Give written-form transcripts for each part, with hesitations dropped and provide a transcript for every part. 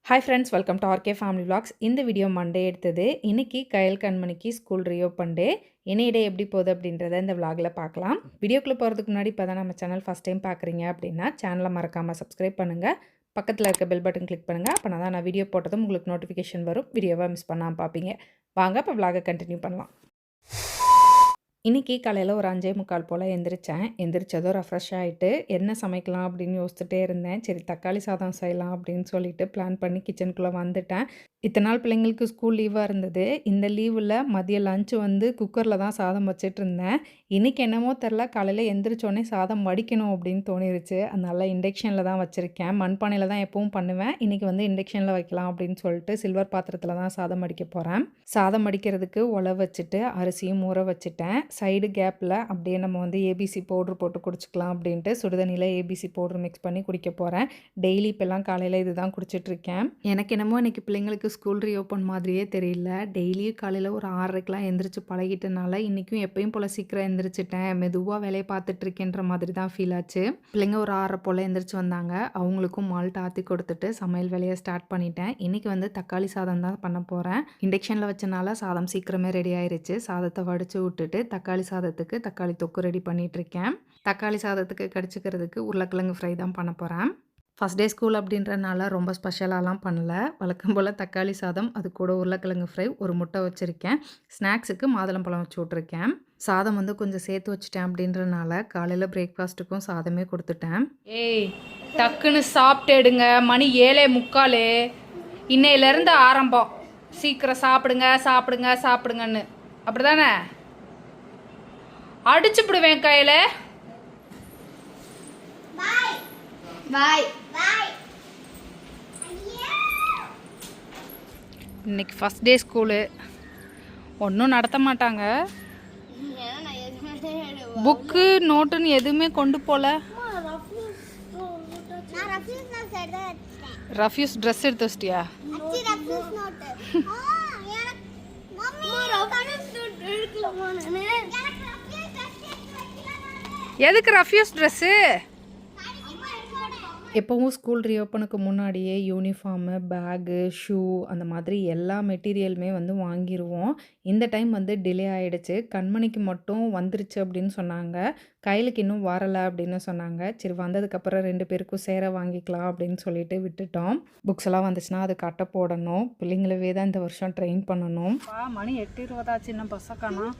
Hi friends, welcome to RK family vlogs. இந்த video Monday எடுத்தது. இன்றைக்கி கயல் கண்மணிக்கு ஸ்கூல் ரீஓப்பன் டே. இனி டே எப்படி போகுது அப்படின்றத இந்த விலாகில் பார்க்கலாம். வீடியோக்குள்ளே போகிறதுக்கு முன்னாடி இப்போ தான் நம்ம சேனல் ஃபஸ்ட் டைம் பார்க்குறீங்க அப்படின்னா சேனலை மறக்காமல் சப்ஸ்கிரைப் பண்ணுங்கள். பக்கத்தில் இருக்க பெல் பட்டன் கிளிக் பண்ணுங்கள். அப்போ தான் நான் வீடியோ போட்டதும் உங்களுக்கு நோட்டிஃபிகேஷன் வரும். வீடியோவை மிஸ் பண்ணாமல் பார்ப்பீங்க. வாங்க இப்போ விலாகை கண்டினியூ பண்ணலாம். இன்றைக்கி காலையில் ஒரு 5:45 போல் எந்திரிச்சேன். எந்திரிச்சதும் ரெஃப்ரெஷ் ஆகிட்டு என்ன சமைக்கலாம் அப்படின்னு யோசிச்சுட்டே இருந்தேன். சரி, தக்காளி சாதம் செய்யலாம் அப்படின்னு சொல்லிட்டு பிளான் பண்ணி கிச்சனுக்குள்ளே வந்துட்டேன். இத்தனை நாள் பிள்ளைங்களுக்கு ஸ்கூல் லீவாக இருந்தது. இந்த லீவில் மதியம் லஞ்சு குக்கரில் தான் சாதம் வச்சுட்டு இருந்தேன். இன்றைக்கி என்னமோ தெரில, காலையில் எந்திரிச்சோடனே சாதம் வடிக்கணும் அப்படின்னு தோணிருச்சு. அதனால் இண்டக்ஷனில் தான் வச்சுருக்கேன். மண்பானையில் தான் எப்பவும் பண்ணுவேன். இன்றைக்கி இண்டக்ஷனில் வைக்கலாம் அப்படின்னு சொல்லிட்டு சில்வர் பாத்திரத்தில் தான் சாதம் வடிக்க போகிறேன். சாதம் வடிக்கிறதுக்கு உலை வச்சுட்டு அரிசியும் ஊற வச்சுட்டேன். சைடு கேப்பில் அப்படியே நம்ம ஏபிசி பவுட்ரு போட்டு குடிச்சிக்கலாம் அப்படின்ட்டு சுடுதண்ணியில் ஏபிசி பவுட்ரு மிக்ஸ் பண்ணி குடிக்க போகிறேன். டெய்லி இப்போல்லாம் காலையில் இது தான் குடிச்சிட்ருக்கேன். எனக்கு என்னமோ இன்றைக்கி பிள்ளைங்களுக்கு ஸ்கூல் ரீஓப்பன் மாதிரியே தெரியல. டெய்லியும் காலையில் ஒரு 6:30க்கெலாம் எந்திரிச்சு பழகிட்டனால இன்றைக்கும் எப்பயும் போல் சீக்கிரம் எந்திரிச்சிட்டேன். மெதுவாக வேலையை பார்த்துட்ருக்கேன்ற மாதிரி தான் ஃபீல் ஆச்சு. பிள்ளைங்க ஒரு 6:30 போல் எந்திரிச்சு வந்தாங்க. அவங்களுக்கும் மால்ட் ஆற்றி கொடுத்துட்டு சமையல் வேலையை ஸ்டார்ட் பண்ணிட்டேன். இன்றைக்கி தக்காளி சாதம் தான் பண்ண போகிறேன். இண்டக்ஷனில் வச்சனால சாதம் சீக்கிரமே ரெடி ஆயிடுச்சு. சாதத்தை வடித்து விட்டுட்டு தக்காளி சாதத்துக்கு தக்காளி தொக்கு ரெடி பண்ணிகிட்ருக்கேன். தக்காளி சாதத்துக்கு கடிச்சிக்கிறதுக்கு உருளைக்கிழங்கு ஃப்ரை தான் பண்ண போகிறேன். ஃபஸ்ட் டே ஸ்கூல் அப்படின்றனால ரொம்ப ஸ்பெஷலாலாம் பண்ணல. வழக்கம் போல் தக்காளி சாதம், அது கூட உருளைக்கிழங்கு ஃப்ரை, ஒரு முட்டை வச்சுருக்கேன். ஸ்நாக்ஸுக்கு மாதுளம்பழம் வச்சு விட்ருக்கேன். சாதம் கொஞ்சம் சேர்த்து வச்சுட்டேன் அப்படின்றனால காலையில் பிரேக்ஃபாஸ்ட்டுக்கும் சாதமே கொடுத்துட்டேன். ஏய், டக்குன்னு சாப்பிட்டு எடுங்க. மணி 7:45. இன்னையிலேருந்து ஆரம்பம். சீக்கிரம் சாப்பிடுங்க சாப்பிடுங்க சாப்பிடுங்கன்னு. அப்படி தானே? அடிச்சுப்பிடுவேன் கையில். இன்னைக்கு ஃபஸ்ட் டே ஸ்கூலு. ஒன்றும் நடத்த மாட்டாங்க. புக்கு நோட்டுன்னு எதுவுமே கொண்டு போகல. ரஃப்யூஸ் ட்ரெஸ் எடுத்து வச்சிட்டியா? எதுக்கு ரஃப்யூஸ் ட்ரெஸ்ஸு? எப்போவும் ஸ்கூல் ரீஓப்பனுக்கு முன்னாடியே யூனிஃபார்மு, பேகு, ஷூ அந்த மாதிரி எல்லா மெட்டீரியலுமே வாங்கிடுவோம். இந்த டைம் டிலே ஆகிடுச்சு. கண்மணிக்கு மட்டும் வந்துருச்சு அப்படின்னு சொன்னாங்க. கையிலுக்கு இன்னும் வரலை அப்படின்னு சொன்னாங்க. சரி, வந்ததுக்கப்புறம் 2 பேருக்கும் சேர வாங்கிக்கலாம் அப்படின்னு சொல்லிட்டு விட்டுட்டோம். புக்ஸ் எல்லாம் வந்துச்சுன்னா அது கட்ட போடணும். பிள்ளைங்களவே தான் இந்த வருஷம் ட்ரெயின் பண்ணணும். மணி 8:20 ஆச்சு. இன்னும் பஸ்ஸை காணோம்.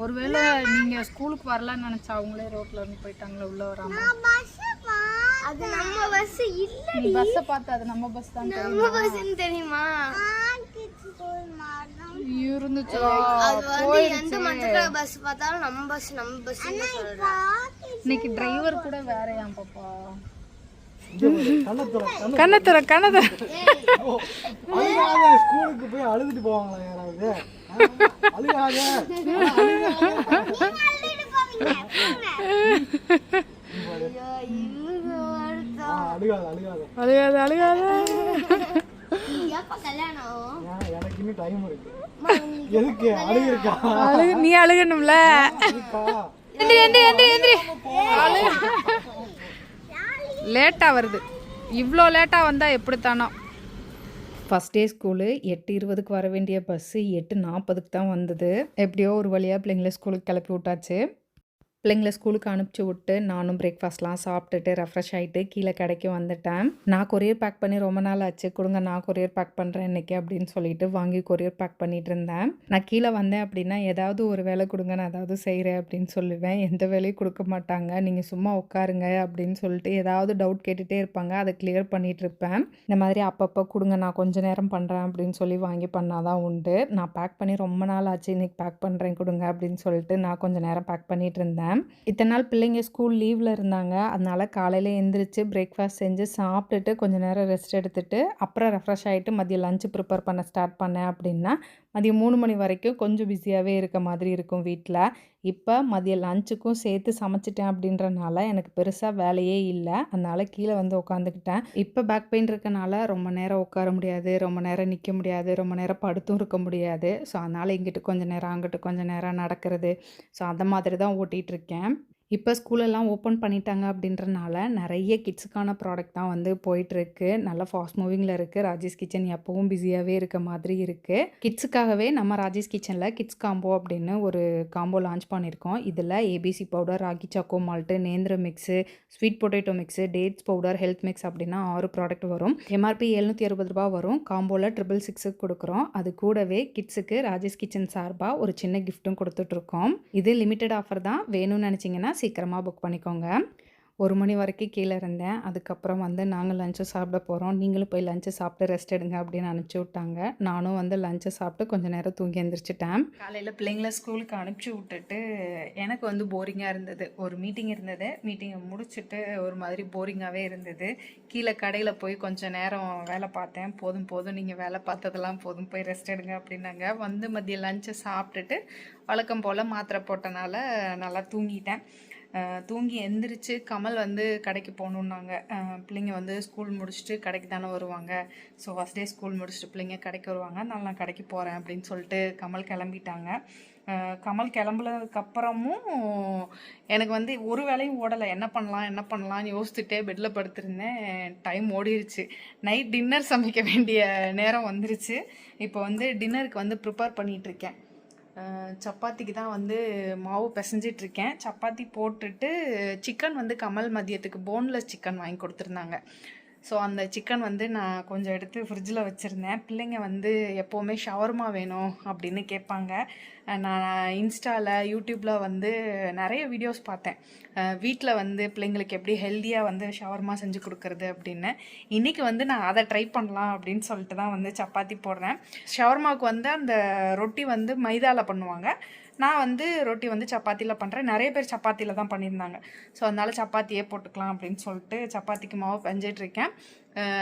ஒருவேளை நீங்கள் ஸ்கூலுக்கு வரலான்னு நினச்சா அவங்களே ரோட்டில் இருந்து போயிட்டாங்களே, உள்ளே வராமல். அது நம்ம பஸ் இல்ல. நீ பஸ்ஸை பார்த்து அது நம்ம பஸ் தான் நம்ம பஸ்ன்னு தெரியுமா? இருந்துச்சு. அது எந்த மற்ற பஸ் பார்த்தாலும் நம்ம பஸ் சொல்றேன். இன்னைக்கு டிரைவர் கூட வேறையாம் பாப்பா. கண்ணத்துற ஸ்கூலுக்கு போய் அழுதுட்டு போவாங்களா யாராவது? நீ அழுகணும்ல. லேட்டா வருது. இவ்வளோ லேட்டாக வந்தால் எப்படித்தானோ. ஃபஸ்ட் டே ஸ்கூலு 8:20க்கு வர வேண்டிய பஸ்ஸு 8:40க்கு தான் வந்தது. எப்படியோ ஒரு வழியாக பிள்ளைங்களை ஸ்கூலுக்கு கிளப்பி விட்டாச்சு. பிள்ளைங்களை ஸ்கூலுக்கு அனுப்பிச்சி விட்டு நானும் பிரேக்ஃபாஸ்ட்லாம் சாப்பிட்டுட்டு ரெஃப்ரெஷ் ஆகிட்டு கீழே கடைக்கு வந்துட்டேன். நான் கொரியர் பேக் பண்ணி ரொம்ப நாள் ஆச்சு, கொடுங்க நான் கொரியர் பேக் பண்ணுறேன் இன்றைக்கி அப்படின்னு சொல்லிட்டு வாங்கி கொரியர் பேக் பண்ணிகிட்டு இருந்தேன். நான் கீழே வந்தேன் அப்படின்னா ஏதாவது ஒரு வேலை கொடுங்க, நான் ஏதாவது செய்கிறேன் அப்படின்னு சொல்லுவேன். எந்த வேலையும் கொடுக்க மாட்டாங்க. நீங்கள் சும்மா உட்காருங்க அப்படின்னு சொல்லிட்டு ஏதாவது டவுட் கேட்டுகிட்டே இருப்பாங்க. அதை கிளியர் பண்ணிகிட்டு இருப்பேன். இந்த மாதிரி அப்பப்போ கொடுங்க, நான் கொஞ்சம் நேரம் பண்ணுறேன் அப்படின்னு சொல்லி வாங்கி பண்ணாதான் உண்டு. நான் பேக் பண்ணி ரொம்ப நாள் ஆச்சு, இன்றைக்கி பேக் பண்ணுறேன் கொடுங்க அப்படின்னு சொல்லிட்டு நான் கொஞ்சம் நேரம் பேக் பண்ணிகிட்டு இருந்தேன். இத்தனை நாள் பிள்ளைங்க ஸ்கூல் லீவில் இருந்தாங்க. அதனால் காலையில் எழுந்திரிச்சு பிரேக்ஃபாஸ்ட் செஞ்சு சாப்பிட்டுட்டு கொஞ்சம் நேரம் ரெஸ்ட் எடுத்துகிட்டு அப்புறம் ரெஃப்ரெஷ் ஆகிட்டு மதியம் லஞ்சு ப்ரிப்பேர் பண்ண ஸ்டார்ட் பண்ணேன் அப்படின்னா மதியம் 3 மணி வரைக்கும் கொஞ்சம் பிஸியாகவே இருக்க மாதிரி இருக்கும் வீட்டில். இப்போ மதியம் லஞ்சுக்கும் சேர்த்து சமைச்சிட்டேன் அப்படின்றனால எனக்கு பெருசாக வேலையே இல்லை. அதனால் கீழே உட்காந்துக்கிட்டேன். இப்போ பேக் பெயின் இருக்கனால ரொம்ப நேரம் உட்கார முடியாது, ரொம்ப நேரம் நிற்க முடியாது, ரொம்ப நேரம் படுத்தும் இருக்க முடியாது. ஸோ அதனால் இங்கிட்டு கொஞ்சம் நேரம் அங்கிட்டு கொஞ்சம் நேரம் நடக்கிறது. ஸோ அந்த மாதிரி தான் ஓட்டிகிட்ருக்கேன். இப்போ ஸ்கூலெல்லாம் ஓப்பன் பண்ணிட்டாங்க அப்படின்றனால நிறைய கிட்ஸுக்கான ப்ராடக்ட் தான் வந்து போயிட்டுருக்கு. நல்லா ஃபாஸ்ட் மூவிங்கில் இருக்குது. ராஜேஷ் கிச்சன் எப்பவும் பிஸியாகவே இருக்க மாதிரி இருக்குது. கிட்ஸுக்காகவே நம்ம ராஜேஷ் கிச்சனில் கிட்ஸ் காம்போ அப்படின்னு ஒரு காம்போ லான்ச் பண்ணியிருக்கோம். இதில் ABC powder, ragi choco malt, நேந்திர mix, sweet potato mix, dates powder, health mix அப்படின்னா 6 ப்ராடக்ட் வரும். எம்ஆர்பி ₹760 வரும். காம்போவில் 666 கொடுக்குறோம். அது கூடவே கிட்ஸுக்கு ராஜேஷ் கிச்சன் சார்பாக ஒரு சின்ன கிஃப்ட்டும் கொடுத்துட்ருக்கோம். இது லிமிட்டட் ஆஃபர் தான். வேணும்னு நினச்சிங்கன்னா சீக்கிரமாக புக் பண்ணிக்கோங்க. 1 மணி வரைக்கும் கீழே இருந்தேன். அதுக்கப்புறம் வந்து நாங்கள் லஞ்சு சாப்பிட போகிறோம், நீங்களும் போய் லஞ்சு சாப்பிட்டு ரெஸ்ட் எடுங்க அப்படின்னு அனுப்பிச்சி விட்டாங்க. நானும் வந்து லஞ்சை சாப்பிட்டு கொஞ்சம் நேரம் தூங்கி எழுந்திரிச்சிட்டேன். காலையில் பிள்ளைங்கள ஸ்கூலுக்கு அனுப்பிச்சி விட்டுட்டு எனக்கு வந்து போரிங்காக இருந்தது. ஒரு மீட்டிங் இருந்தது. மீட்டிங்கை முடிச்சுட்டு ஒரு மாதிரி போரிங்காகவே இருந்தது. கீழே கடையில் போய் கொஞ்சம் நேரம் வேலை பார்த்தேன். போதும் நீங்கள் வேலை பார்த்ததெல்லாம் போதும், போய் ரெஸ்ட் எடுங்க அப்படின்னாங்க. வந்து மதியம் லஞ்சை சாப்பிட்டுட்டு வழக்கம் போல் மாத்திரை போட்டனால நல்லா தூங்கிட்டேன். தூங்கி எந்திரிச்சு கமல் வந்து கடைக்கு போகணுன்னாங்க. பிள்ளைங்க வந்து ஸ்கூல் முடிச்சுட்டு கடைக்கு தானே வருவாங்க. ஸோ ஃபஸ்ட் டே ஸ்கூல் முடிச்சுட்டு பிள்ளைங்க கடைக்கு வருவாங்க, அதனால நான் கடைக்கு போகிறேன் அப்படின்னு சொல்லிட்டு கமல் கிளம்பிட்டாங்க. கமல் கிளம்புனதுக்கப்புறமும் எனக்கு வந்து ஒரு வேலையும் ஓடலை. என்ன பண்ணலான்னு யோசிச்சுட்டே பெட்டில் படுத்திருந்தேன். டைம் ஓடிருச்சு. நைட் டின்னர் சமைக்க வேண்டிய நேரம் வந்துருச்சு. இப்போ வந்து டின்னருக்கு வந்து ப்ரிப்பேர் பண்ணிகிட்ருக்கேன். சப்பாத்திக்கு தான் வந்து மாவு பிசைஞ்சிட்ருக்கேன். சப்பாத்தி போட்டுட்டு சிக்கன் வந்து கமல் மதியத்துக்கு போன்லெஸ் சிக்கன் வாங்கி கொடுத்துருந்தாங்க. ஸோ அந்த சிக்கன் வந்து நான் கொஞ்சம் எடுத்து ஃப்ரிட்ஜில் வச்சுருந்தேன். பிள்ளைங்க வந்து எப்போவுமே ஷவர்மா வேணும் அப்படின்னு கேட்பாங்க. நான் இன்ஸ்டாவில் யூடியூப்பில் வந்து நிறைய வீடியோஸ் பார்த்தேன். வீட்டில் வந்து பிள்ளைங்களுக்கு எப்படி ஹெல்த்தியாக வந்து ஷவர்மா செஞ்சு கொடுக்குறது அப்படின்னு. இன்றைக்கி வந்து நான் அதை ட்ரை பண்ணலாம் அப்படின்னு சொல்லிட்டு தான் வந்து சப்பாத்தி போடுறேன். ஷவர்மாவுக்கு வந்து அந்த ரொட்டி வந்து மைதாவில் பண்ணுவாங்க. நான் வந்து ரொட்டி வந்து சப்பாத்தியில் பண்ணுறேன். நிறைய பேர் சப்பாத்தியில் தான் பண்ணியிருந்தாங்க. ஸோ அதனால் சப்பாத்தியே போட்டுக்கலாம் அப்படின்னு சொல்லிட்டு சப்பாத்திக்கு மாவு பெஞ்சிட்ருக்கேன்.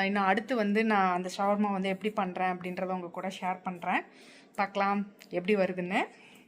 இன்னும் அடுத்து வந்து நான் அந்த ஷவர்மா வந்து எப்படி பண்ணுறேன் அப்படின்றத உங்கள் கூட ஷேர் பண்ணுறேன். பார்க்கலாம் எப்படி வருதுன்னு.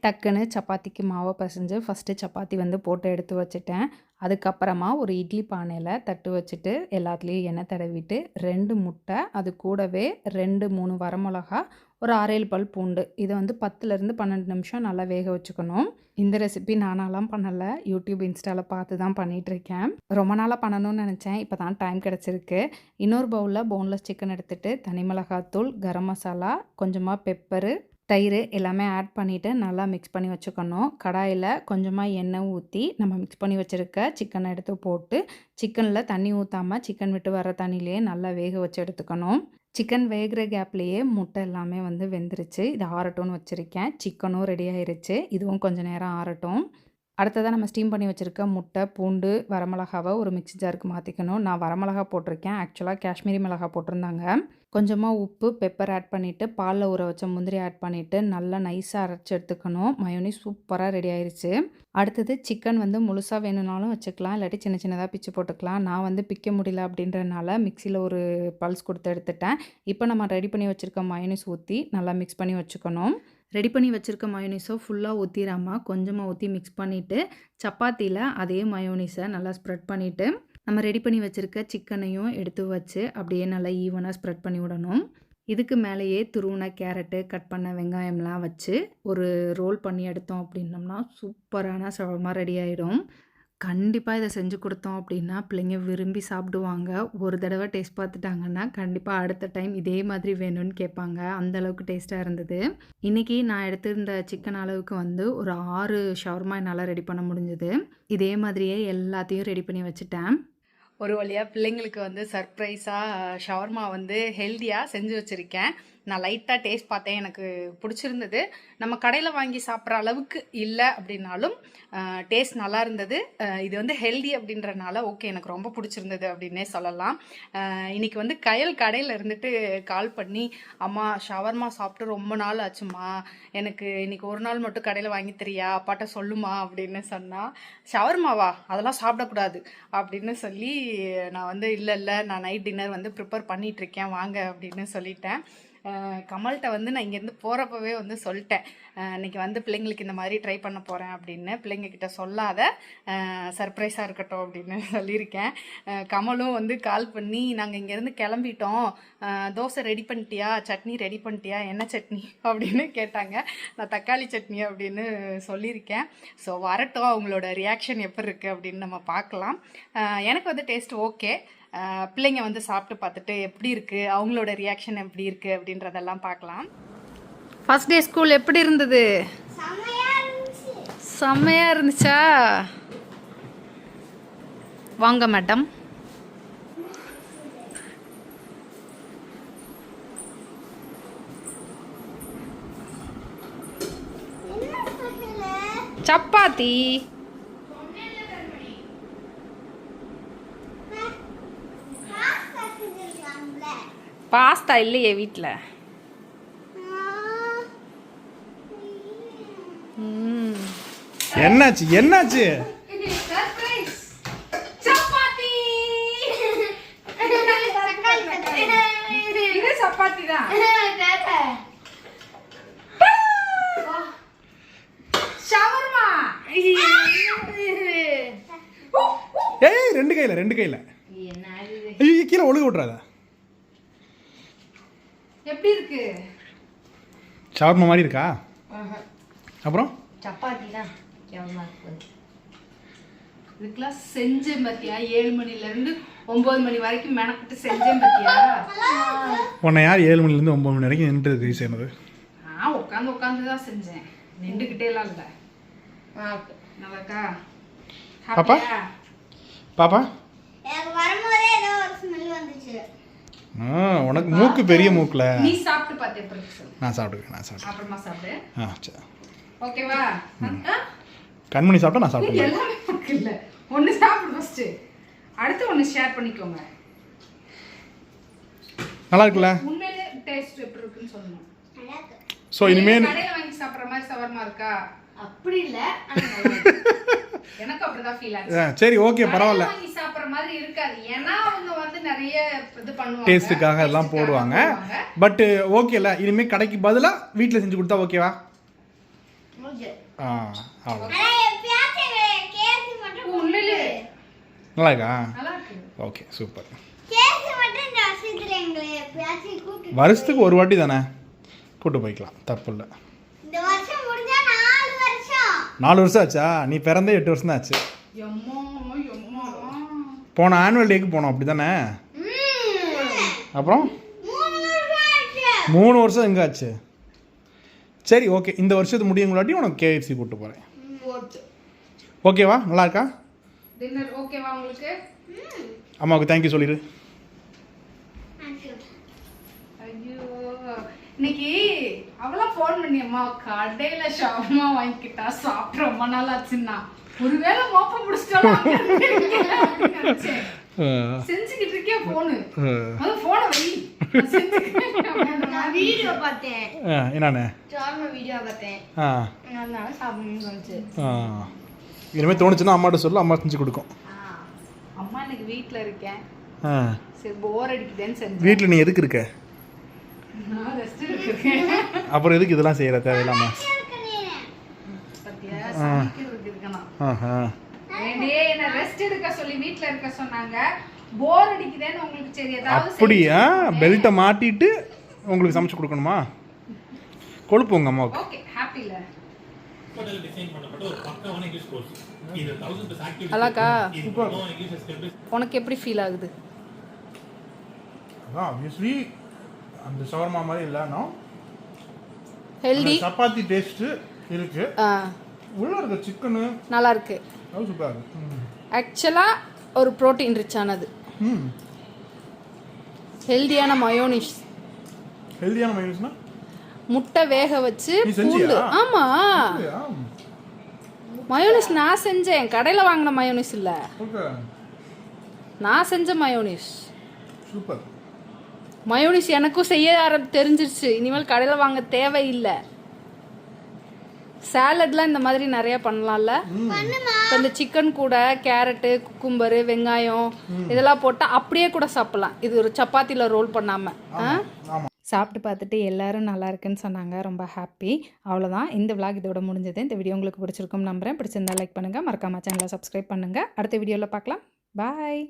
டக்குன்னு சப்பாத்திக்கு மாவை பிசைஞ்சு ஃபஸ்ட்டு சப்பாத்தி வந்து போட்டு எடுத்து வச்சுட்டேன். அதுக்கப்புறமா ஒரு இட்லி பானையில் தட்டு வச்சுட்டு எல்லாத்துலேயும் எண்ணெய் தடவிட்டு 2 முட்டை, அது கூடவே 2-3 வரமிளகா, ஒரு 6-7 பல் பூண்டு, இதை வந்து 10லேருந்து 12 நிமிஷம் நல்லா வேக வச்சுக்கணும். இந்த ரெசிபி நானாலாம் பண்ணலை, யூடியூப் இன்ஸ்டாவில் பார்த்து தான் பண்ணிகிட்ருக்கேன். ரொம்ப நாளாக பண்ணணும்னு நினச்சேன், இப்போ தான் டைம் கிடச்சிருக்கு. இன்னொரு பவுலில் போன்லெஸ் சிக்கன் எடுத்துகிட்டு தனி மிளகாத்தூள், கரம் மசாலா, கொஞ்சமாக பெப்பரு, தயிர் எல்லாமே ஆட் பண்ணிவிட்டு நல்லா மிக்ஸ் பண்ணி வச்சுக்கணும். கடாயில் கொஞ்சமாக எண்ணெய் ஊற்றி நம்ம மிக்ஸ் பண்ணி வச்சுருக்க சிக்கனை எடுத்து போட்டு சிக்கனில் தண்ணி ஊற்றாமல் சிக்கன் விட்டு வர தண்ணியிலே நல்லா வேக வச்சு எடுத்துக்கணும். சிக்கன் வேகிற கேப்லேயே முட்டை எல்லாமே வந்து வெந்துருச்சு. இது ஆறட்டும்னு வச்சுருக்கேன். சிக்கனும் ரெடி ஆயிருச்சு. இதுவும் கொஞ்சம் நேரம் ஆறட்டும். அடுத்ததாக நம்ம ஸ்டீம் பண்ணி வச்சுருக்க முட்டை, பூண்டு, வரமிளகாவை ஒரு மிக்ஸி ஜாருக்கு மாற்றிக்கணும். நான் வரமிளகா போட்டிருக்கேன். ஆக்சுவலாக காஷ்மீரி மிளகா போட்டிருந்தாங்க. கொஞ்சமாக உப்பு, பெப்பர் ஆட் பண்ணிவிட்டு பாலில் ஊற வச்ச முந்திரி ஆட் பண்ணிவிட்டு நல்லா நைஸாக அரைச்சி எடுத்துக்கணும். மயோனி சூப்பராக ரெடி ஆயிடுச்சு. அடுத்தது சிக்கன் வந்து முழுசாக வேணும்னாலும் வச்சுக்கலாம், இல்லாட்டி சின்ன சின்னதாக பிச்சு போட்டுக்கலாம். நான் வந்து பிக்க முடியல அப்படின்றனால மிக்சியில் ஒரு பல்ஸ் கொடுத்து எடுத்துட்டேன். இப்போ நம்ம ரெடி பண்ணி வச்சுருக்க மயோனிஸ் ஊற்றி நல்லா மிக்ஸ் பண்ணி வச்சுக்கணும். ரெடி பண்ணி வச்சுருக்க மயோனிஸை ஃபுல்லாக ஊற்றிடாமல் கொஞ்சமாக ஊற்றி மிக்ஸ் பண்ணிவிட்டு சப்பாத்தியில் அதே மயோனிஸை நல்லா ஸ்ப்ரெட் பண்ணிவிட்டு நம்ம ரெடி பண்ணி வச்சுருக்க சிக்கனையும் எடுத்து வச்சு அப்படியே நல்லா ஈவனாக ஸ்ப்ரெட் பண்ணி விடணும். இதுக்கு மேலேயே துருவின கேரட்டு, கட் பண்ண வெங்காயம்லாம் வச்சு ஒரு ரோல் பண்ணி எடுத்தோம் அப்படின்னோம்னா சூப்பரான ஷவர்மா ரெடி ஆகிடும். கண்டிப்பாக இதை செஞ்சு கொடுத்தோம் அப்படின்னா பிள்ளைங்க விரும்பி சாப்பிடுவாங்க. ஒரு தடவை டேஸ்ட் பார்த்துட்டாங்கன்னா கண்டிப்பாக அடுத்த டைம் இதே மாதிரி வேணும்னு கேட்பாங்க. அந்தளவுக்கு டேஸ்ட்டாக இருந்தது. இன்றைக்கி நான் எடுத்திருந்த சிக்கன் அளவுக்கு வந்து ஒரு 6 ஷவர்மா என்னால் ரெடி பண்ண முடிஞ்சுது. இதே மாதிரியே எல்லாத்தையும் ரெடி பண்ணி வச்சுட்டேன். ஒரு வழியாக பிள்ளைங்களுக்கு வந்து சர்ப்ரைஸாக ஷவர்மா வந்து ஹெல்த்தியாக செஞ்சு வச்சுருக்கேன். நான் லைட்டாக டேஸ்ட் பார்த்தேன், எனக்கு பிடிச்சிருந்தது. நம்ம கடையில் வாங்கி சாப்பிட்ற அளவுக்கு இல்லை அப்படின்னாலும் டேஸ்ட் நல்லா இருந்தது. இது வந்து ஹெல்தி அப்படின்றனால ஓகே, எனக்கு ரொம்ப பிடிச்சிருந்தது அப்படின்னே சொல்லலாம். இன்றைக்கி வந்து கடையில் இருந்துட்டு கால் பண்ணி, அம்மா ஷவர்மா சாப்பிட்டு ரொம்ப நாள் ஆச்சுமா, எனக்கு இன்றைக்கி ஒரு நாள் மட்டும் கடையில் வாங்கி தரியா, அப்பாட்ட சொல்லுமா அப்படின்னு சொன்னால், ஷவர்மாவா அதெல்லாம் சாப்பிடக்கூடாது அப்படின்னு சொல்லி நான் வந்து இல்லை நான் நைட் டின்னர் வந்து ப்ரிப்பேர் பண்ணிகிட்ருக்கேன் வாங்க அப்படின்னு சொல்லிட்டேன். கமல்கிட்ட வந்து நான் இங்கேருந்து போகிறப்பவே வந்து சொல்லிட்டேன், இன்றைக்கி வந்து பிள்ளைங்களுக்கு இந்த மாதிரி ட்ரை பண்ண போகிறேன் அப்படின்னு. பிள்ளைங்கக்கிட்ட சொல்லாத, சர்ப்ரைஸாக இருக்கட்டும் அப்படின்னு சொல்லியிருக்கேன். கமலும் வந்து கால் பண்ணி நாங்கள் இங்கேருந்து கிளம்பிட்டோம், தோசை ரெடி பண்ணிட்டியா, சட்னி ரெடி பண்ணிட்டியா, என்ன சட்னி அப்படின்னு கேட்டாங்க. நான் தக்காளி சட்னி அப்படின்னு சொல்லியிருக்கேன். ஸோ வரட்டும், அவங்களோட ரியாக்ஷன் எப்படி இருக்குது அப்படின்னு நம்ம பார்க்கலாம். எனக்கு வந்து டேஸ்ட் ஓகே. பிள்ளைங்க வந்து சாப்பிட்டு பார்த்துட்டு எப்படி இருக்குது, அவங்களோட ரியாக்ஷன் எப்படி இருக்குது அப்படின்றதெல்லாம் பார்க்கலாம். ஃபர்ஸ்ட் டே ஸ்கூல் எப்படி இருந்தது? செம்மையாக இருந்துச்சா? வாங்க மேடம். சப்பாத்தி. பாஸ்தா இல்லையே வீட்டில். என்னாச்சு என்னாச்சு? சப்பாத்தி தான். ஷவர்மா. ஏய், ரெண்டு கையில ஐயோ, கீழே ஒழுக விட்றாத. எப்படி இருக்கு? ஷவர்மா மாதிரி இருக்கா? அப்புறம் சப்பாத்தி தான் கேவலமா இருக்கு. இதுக்கெல்லாம் செஞ்சேன் பார்த்தியா, 7 மணிலேருந்து 9 மணி வரைக்கும் மெனக்கிட்டு செஞ்சேன் பார்த்தியா. உன்னை யார் 7 மணிலேருந்து 9 மணி வரைக்கும் நின்றுட்டு கை செய்யறது? நான் உட்காந்து தான் செஞ்சேன், நின்றுக்கிட்டே எல்லாம் இல்லை. நல்லாக்கா பாப்பா? பாப்பா எனக்கு வரும்போதே ஏதோ ஒரு ஸ்மெல் வந்துச்சு. உனக்கு மூக்கு பெரிய மூக்குல. நீ சாப்பிட்டு பார்த்து எப்படி இருக்கு சொல்லு. நான் சாப்பிட்டுக்கிறேன். அப்புறமா சாப்பிடு. சரி, ஓகேவா? கண்மணி சாப்பிட்டா நான் சாப்பிட்டேன். எல்லாமே இருக்கு இல்ல, ஒன்று சாப்பிடு ஃபர்ஸ்ட், அடுத்து ஒன்று ஷேர் பண்ணிக்கோங்க. நல்லா இருக்குல்ல? உண்மையிலே டேஸ்ட் எப்படி இருக்குன்னு சொல்லணும். ஸோ இனிமேல் கடையில் வாங்கி சாப்பிட்ற மாதிரி சவர்மா இருக்கா? அப்படி இல்ல, எனக்கு அப்படிதான் ஃபீல் ஆச்சு. சரி, ஓகே, பரவாயில்ல. வாங்கி சாப்பிட்ற மாதிரி இருக்காது, ஏன்னா அவங்க வந்து நிறைய இது பண்ணுவாங்க, டேஸ்ட்டுக்காக எல்லாம் போடுவாங்க. பட் ஓகேல, இனிமேல் கடைக்கு பதிலாக வீட்டில் செஞ்சு கொடுத்தா ஓகேவா? அவ்வளோ. உண்மையிலே நல்லா இருக்கா? நல்லா இருக்கு. Okay, super. வருஷத்துக்கு ஒரு வாட்டி தானே கூட்டு போய்க்கலாம், தப்பு இல்லை. இந்த வருஷம் முடிஞ்சா 4 வருஷம். 4 வருஷம் ஆச்சா? நீ பிறந்தே 8 வருஷம் தான் ஆச்சு. போன ஆனுவல் டேக்கு போனோம், அப்படி தானே? அப்புறம் 3 வருஷம் எங்கே ஆச்சு? சரி, ஓகே, இந்த வருஷத்து முடியுங்களாட்டி உனக்கு கேஎஃப்சி கூப்பிட்டு போகிறேன். ஓகேவா? நல்லா இருக்கா? டின்னர் ஓகேவா உங்களுக்கு? அம்மாவுக்கு தேங்க்யூ சொல்லிடு. ஐயோ, இன்னைக்கு அவளா ஃபோன் பண்ணி, அம்மா கடையில ஷவர்மா வாங்கிக்கிட்டா சாப்பிட்ற ரொம்ப நாள் ஆச்சுன்னா, ஒருவேளை மோப்பம் பிடிச்சிட்டாலும் செஞ்சுக்கிட்டு இருக்கே போனு. போன வை. நான் வீடியோ பார்த்தேன். என்னண்ணே? ஷவர்மா வீடியோ பார்த்தேன். அதனால சாப்பிடணும்னு தோணுச்சு. இனிமேல் தோணுச்சுன்னா அம்மாட்ட சொல்லு, அம்மா செஞ்சு கொடுக்கும். அம்மா இன்னைக்கு வீட்டில் இருக்கேன், சரி போர் அடிக்குதுன்னு செஞ்சேன். வீட்டில் நீ எதுக்கு இருக்க? நான் ரெஸ்ட் எடுக்கிறேன். அப்புறம் எதுக்கு இதெல்லாம் செய்யற தேவையில்லாம? பத்தியா, சமைக்கிறதுக்கு இருக்கணும். என்ன ரெஸ்ட் எடுக்க சொல்லி வீட்டில் இருக்க சொன்னாங்க, போர் அடிக்குதுன்னு உங்களுக்கு. சரி, ஏதாவது அப்படியா? பெல்ட்டை மாட்டிட்டு உங்களுக்கு சமைச்சு கொடுக்கணுமா? கொழுப்பு உங்க அம்மாவுக்கு. ஓகே, ஹாப்பில அலாக்கா. உனக்கு எப்படி ஃபீல் ஆகுது? அதான் ஆப்வியஸ்லி அந்த ஷவர்மா மாதிரி இல்லைன்னா ஹெல்தி சப்பாத்தி டேஸ்ட் இருக்கு. உள்ள இருக்க சிக்கனு நல்லா இருக்கு, அது சூப்பரா இருக்கு. ஆக்சுவலாக ஒரு ப்ரோட்டீன் ரிச் ஆனது, ஹெல்தியான மயோனிஸ். ஹெல்தியான மயோனிஸ்னா முட்டை வேக வச்சு பூண்டு. ஆமா, மயோனிஸ் நான் செஞ்சேன், கடையில் வாங்கின மயோனிஸ் இல்லை, நான் செஞ்ச மயோனிஸ். சூப்பர். மயோனிஸ் எனக்கும் செய்ய தெரிஞ்சிருச்சு, இனிமேல் கடையில் வாங்க தேவையில்லை. சாலட்லாம் இந்த மாதிரி நிறைய பண்ணலாம்ல. இப்போ இந்த சிக்கன் கூட கேரட்டு, குக்கும்பரு, வெங்காயம் இதெல்லாம் போட்டால் அப்படியே கூட சாப்பிடலாம், இது ஒரு சப்பாத்தியில் ரோல் பண்ணாமல். சாப்பிட்டு பார்த்துட்டு எல்லாரும் நல்லா இருக்குன்னு சொன்னாங்க. ரொம்ப ஹாப்பி. அவ்வளோதான், இந்த விளாக் இதோட முடிஞ்சது. இந்த வீடியோ உங்களுக்கு பிடிச்சிருக்கும்னு நம்புகிறேன். பிடிச்சிருந்தா லைக் பண்ணுங்கள், மறக்காம சேனலை சப்ஸ்கிரைப் பண்ணுங்கள். அடுத்த வீடியோவில் பார்க்கலாம். பாய்.